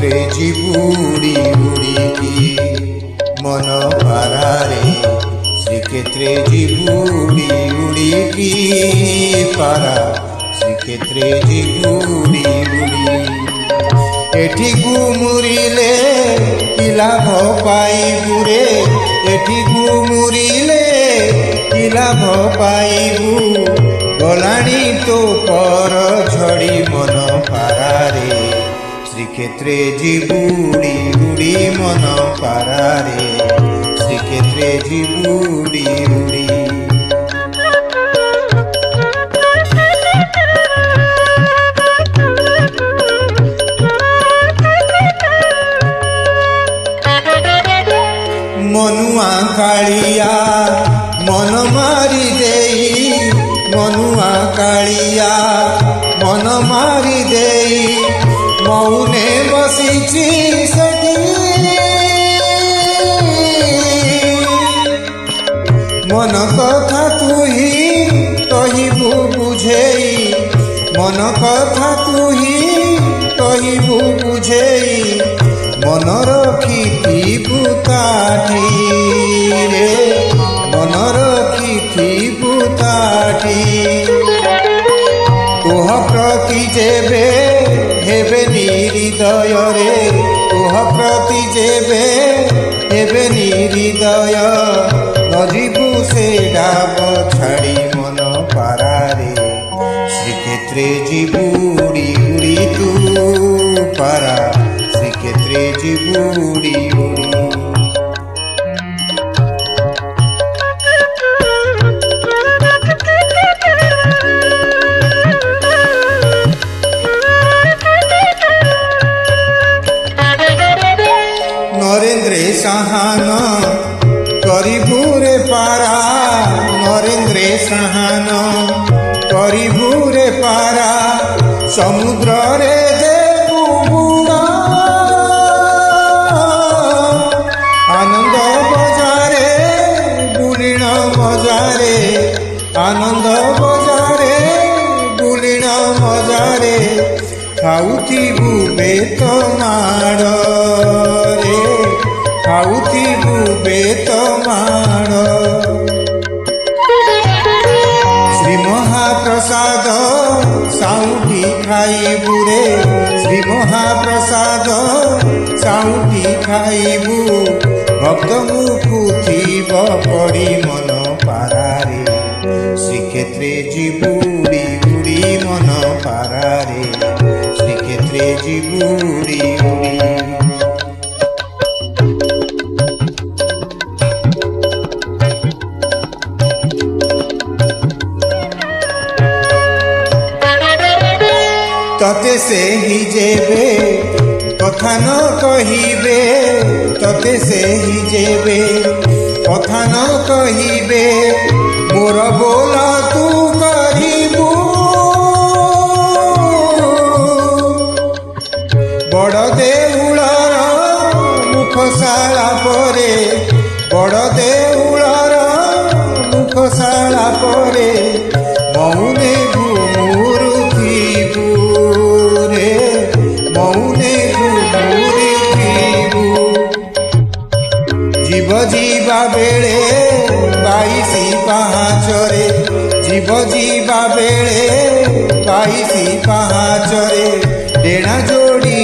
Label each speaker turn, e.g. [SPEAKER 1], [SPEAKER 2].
[SPEAKER 1] ଶ୍ରୀକ୍ଷେତ୍ରେ ଯିବୁଡ଼ି ଉଡ଼ିକି ମନ ପାରାରେ ଶ୍ରୀକ୍ଷେତ୍ରେ ଯିବୁଡ଼ି ଉଡ଼ିକି ପାରା ଶ୍ରୀକ୍ଷେତ୍ରେ ଯିବୁଡ଼ି ଉଡ଼ି এটি গুমুরিলে কি লাভ পাইবু রে এটি গুমুরিলে কি লাভ পাইবু গলাণী তো পর ঝড়ি মন পারারে শ্রীক্ষেত্রে যিবুড়ি উড়ি মন পারারে শ্রীক্ষেত্রে যিবুড়ি উড়ি মনুয়া কালিয়া মন মারি দেই মনুয়া কালিয়া মন মারি দেই মৌনে বসিছি সেটি মন কথা তুহি কহিবু বুঝেই মন কথা তুহি কহিবু বুঝেই মন রখিথিবু তাঠি রে মন রখিথিবু তাঠি তোহ প্রতি যেবে হেবে নিহৃদয় রে তোহ প্রতি যেবে হেবে নিহৃদয় নজিবু সে ডাব ছাড়ি মন পারারে শ্রীক্ষেত্রে যিবুড়ি উড়ি তু পারা শ্রীক্ষেত্রে যিবুড়ি উড়ি নরেন্দ্রে সাহান করিবুরে পারা নরেন্দ্রে সাহান করিবুরে পারা সমুদ্রে দেবু বুড়া আনন্দ বজারে বুলিণ মজারে আনন্দ বজারে বুলিণ মজারে খাউথিবু বেত মাড় রে খাউথিবু বেত মাড় শ্রী মহাপ্রসাদ সাউটি খাইবু রে শ্রী মহাপ্রসাদ সাউটি খাইবু ভক্ত মুখুথিব পড়ি মন পারারে শ্রীক্ষেত্রে যিবুড়ি উড়ি মন পারারে শ্রীক্ষেত্রে যিবুড়ি উড়ি ততে সেই যেবে কথা ন কহিবে ততে সেই যেবে কথা ন কহিবে মোর বোল তু করিবু বড় দেউলর মুখশালা পরে বড় দেউলর মুখশালা পরে মৌনে ঘুমুরুথিবু রে মৌনে ঘুমুরুথিবু জীব ଯିବା ବେଳେ 22 ପାହାଚରେ জীব ଯିବା ବେଳେ 22 ପାହାଚରେ ଡେଣା ଯୋଡ଼ି